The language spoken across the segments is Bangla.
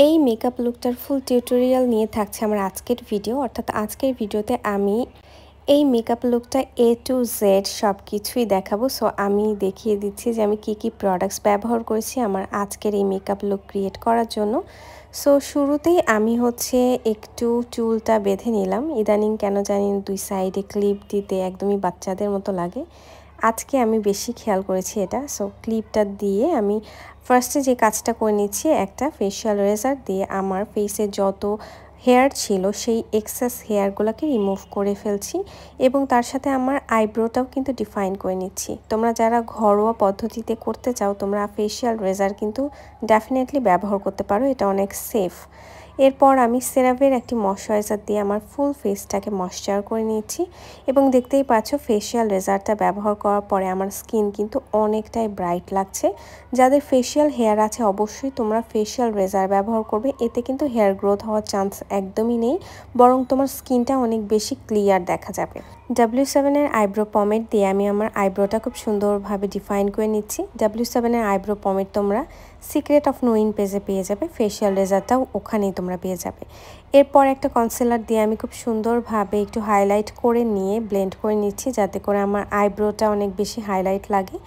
এই মেকআপ লুকটার ফুল টিউটোরিয়াল নিয়ে থাকছে আমার আজকের ভিডিও। অর্থাৎ আজকের ভিডিওতে আমি এই মেকআপ লুকটা A to Z সব কিছুই দেখাবো। সো আমি দেখিয়ে দিচ্ছি যে আমি কি প্রোডাক্টস ব্যবহার করেছি আমার আজকের এই মেকআপ লুক ক্রিয়েট করার জন্য। সো শুরুতেই আমি একটু চুলটা বেঁধে নিলাম। ইদানিং কেন জানি দুই সাইডে ক্লিপ দিতে একদমই বাচ্চাদের মতো লাগে। আজকে আমি বেশি খেয়াল করেছি এটা। সো ক্লিপটা দিয়ে আমি ফার্স্টে যে কাজটা করে নিচ্ছি, একটা ফেশিয়াল রেজার দিয়ে আমার ফেসে যত হেয়ার ছিল সেই এক্সেস হেয়ারগুলোকে রিমুভ করে ফেলছি এবং তার সাথে আমার আইব্রোটাও কিন্তু ডিফাইন করে নিচ্ছি। তোমরা যারা ঘরোয়া পদ্ধতিতে করতে চাও তোমরা ফেশিয়াল রেজার কিন্তু ডেফিনেটলি ব্যবহার করতে পারো, এটা অনেক সেফ। এরপর আমি সেরাভের একটি ময়শ্চারাইজার দিয়ে আমার ফুল ফেসটাকে ময়শ্চার করে নিচ্ছি এবং দেখতেই পাচ্ছ ফেশিয়াল রেজারটা ব্যবহার করার পরে আমার স্কিন কিন্তু অনেকটাই ব্রাইট লাগছে। যাদের ফেশিয়াল হেয়ার আছে অবশ্যই তোমরা ফেশিয়াল রেজার ব্যবহার করবে, এতে কিন্তু হেয়ার গ্রোথ হওয়ার চান্স একদমই নেই, বরং তোমার স্কিনটা অনেক বেশি ক্লিয়ার দেখা যাবে। W7-এর আইব্রো পমেড দিয়ে আমি আমার আইব্রোটা খুব সুন্দরভাবে ডিফাইন করে নিচ্ছি। W7-এর আইব্রো পমেড তোমরা সিক্রেট অফ নোইং পেজে পেয়ে যাবে, ফেশিয়াল রেজারটাও ওখানেই তোমরা পেয়ে যাবে। এরপর একটা কনসিলার দিয়ে আমি খুব সুন্দরভাবে একটু হাইলাইট করে নিয়ে ব্লেন্ড করে নিচ্ছি যাতে করে আমার আইব্রোটা অনেক বেশি হাইলাইট লাগে।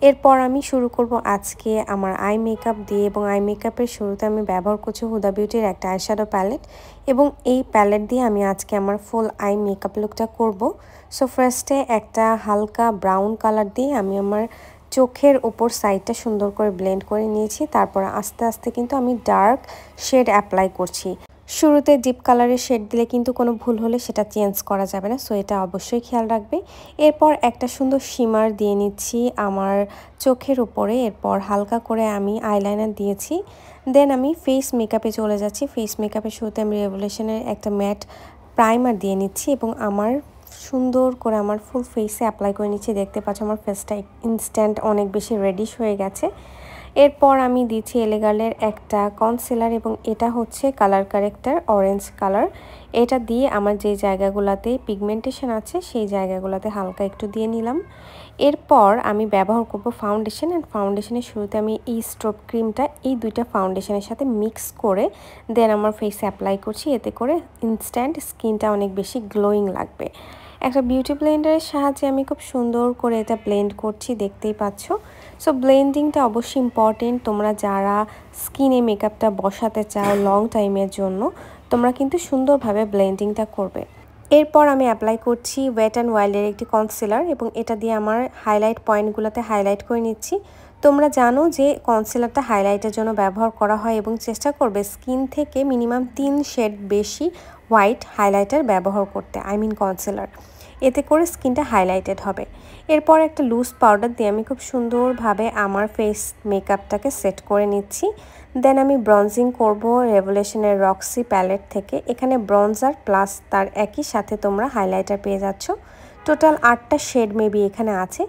এরপর আমি শুরু করব আজকে আমার আই মেকআপ দিয়ে এবং আই মেকআপের শুরুতে আমি ব্যবহার করছি হুদা বিউটির একটা আইশ্যাডো প্যালেট এবং এই প্যালেট দিয়ে আমি আজকে আমার ফুল আই মেকআপ লুকটা করব। সো ফার্স্টে একটা হালকা ব্রাউন কালার দিয়ে আমি আমার চোখের ওপর সাইডটা সুন্দর করে ব্লেন্ড করে নিয়েছি। তারপর আস্তে আস্তে কিন্তু আমি ডার্ক শেড অ্যাপ্লাই করছি। শুরুতে ডিপ কালারের শেড দিলে কিন্তু কোনো ভুল হলে সেটা চেঞ্জ করা যাবে না, সো এটা অবশ্যই খেয়াল রাখবে। এরপর একটা সুন্দর শিমার দিয়ে নিচ্ছি আমার চোখের উপরে। এরপর হালকা করে আমি আইলাইনার দিয়েছি। দেন আমি ফেস মেকআপে চলে যাচ্ছি। ফেস মেকআপের শুরুতে আমি রেভলিউশনের একটা ম্যাট প্রাইমার দিয়ে নিচ্ছি এবং আমার সুন্দর করে আমার ফুল ফেসে অ্যাপ্লাই করে নিচ্ছি। দেখতে পাচ্ছ আমার ফেসটা ইনস্ট্যান্ট অনেক বেশি রেডিশ হয়ে গেছে। এরপর আমি দিচ্ছি এলেগালের একটা কনসিলার এবং এটা হচ্ছে কালার কারেক্টার অরেঞ্জ কালার। এটা দিয়ে আমার যে জায়গাগুলোতে পিগমেন্টেশন আছে সেই জায়গাগুলোতে হালকা একটু দিয়ে নিলাম। এরপর আমি ব্যবহার করব ফাউন্ডেশন, অ্যান্ড ফাউন্ডেশনের শুরুতে আমি এই স্ট্রোব ক্রিমটা এই দুইটা ফাউন্ডেশনের সাথে মিক্স করে দেন আমার ফেসে অ্যাপ্লাই করছি। এতে করে ইনস্ট্যান্ট স্কিনটা অনেক বেশি গ্লোয়িং লাগবে। একটা বিউটি ব্লেন্ডারের সাহায্যে আমি খুব সুন্দর করে এটা ব্লেন্ড করছি, দেখতেই পাচ্ছ। সো ব্লেন্ডিংটা অবশ্যই ইম্পর্টেন্ট। তোমরা যারা স্কিনে মেকআপটা বসাতে চাও লং টাইমের জন্য তোমরা কিন্তু সুন্দরভাবে ব্লেন্ডিংটা করবে। এরপর আমি অ্যাপ্লাই করছি ওয়েট অ্যান্ড ওয়াইল্ডের একটি কনসিলার এবং এটা দিয়ে আমার হাইলাইট পয়েন্টগুলোতে হাইলাইট করে নিচ্ছি। তোমরা জানো যে কনসিলারটা হাইলাইটের জন্য ব্যবহার করা হয় এবং চেষ্টা করবে স্কিন থেকে মিনিমাম 3 শেড বেশি হোয়াইট হাইলাইটার ব্যবহার করতে, কনসিলার। এতে করে স্কিনটা হাইলাইটেড হবে। এরপর একটা লুজ পাউডার দিয়ে আমি খুব সুন্দরভাবে আমার ফেস মেকআপটাকে সেট করে নিচ্ছি। দেন আমি ব্রঞ্জিং করব রেভলিউশনের রক্সি প্যালেট থেকে। এখানে ব্রঞ্জার প্লাস তার একই সাথে তোমরা হাইলাইটার পেয়ে যাচ্ছ। টোটাল 8টা শেড মেবি এখানে আছে।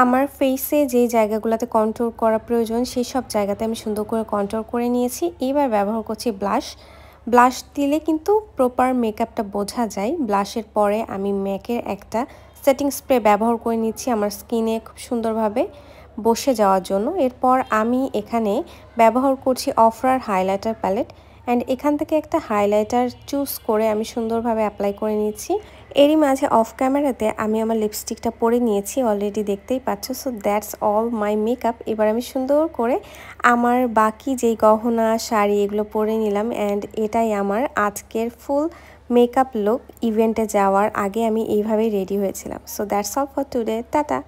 আমার ফেসে যে জায়গাগুলোতে কন্ট্রোল করা প্রয়োজন সেই সব জায়গাতে আমি সুন্দর করে কন্ট্রোল করে নিয়েছি। এবার ব্যবহার করছি ব্লাশ দিলে কিন্তু প্রপার মেকআপটা বোঝা যায়। ব্লাশের পরে আমি ম্যাকের একটা সেটিং স্প্রে ব্যবহার করে নিচ্ছি আমার স্কিনে খুব সুন্দরভাবে বসে যাওয়ার জন্য। এরপর আমি এখানে ব্যবহার করছি অফরার হাইলাইটার প্যালেট, অ্যান্ড এখান থেকে একটা হাইলাইটার চুজ করে আমি সুন্দরভাবে অ্যাপ্লাই করে নিচ্ছি। এরই মাঝে অফ ক্যামেরাতে আমি আমার লিপস্টিকটা পরে নিয়েছি, অলরেডি দেখতেই পাচ্ছ। So that's all my makeup. এবার আমি সুন্দর করে আমার বাকি যেই গহনা শাড়ি এগুলো পরে নিলাম, অ্যান্ড এটাই আমার আজকের ফুল মেকআপ লুক। ইভেন্টে যাওয়ার আগে আমি এইভাবেই রেডি হয়েছিলাম। So that's all for today, tata.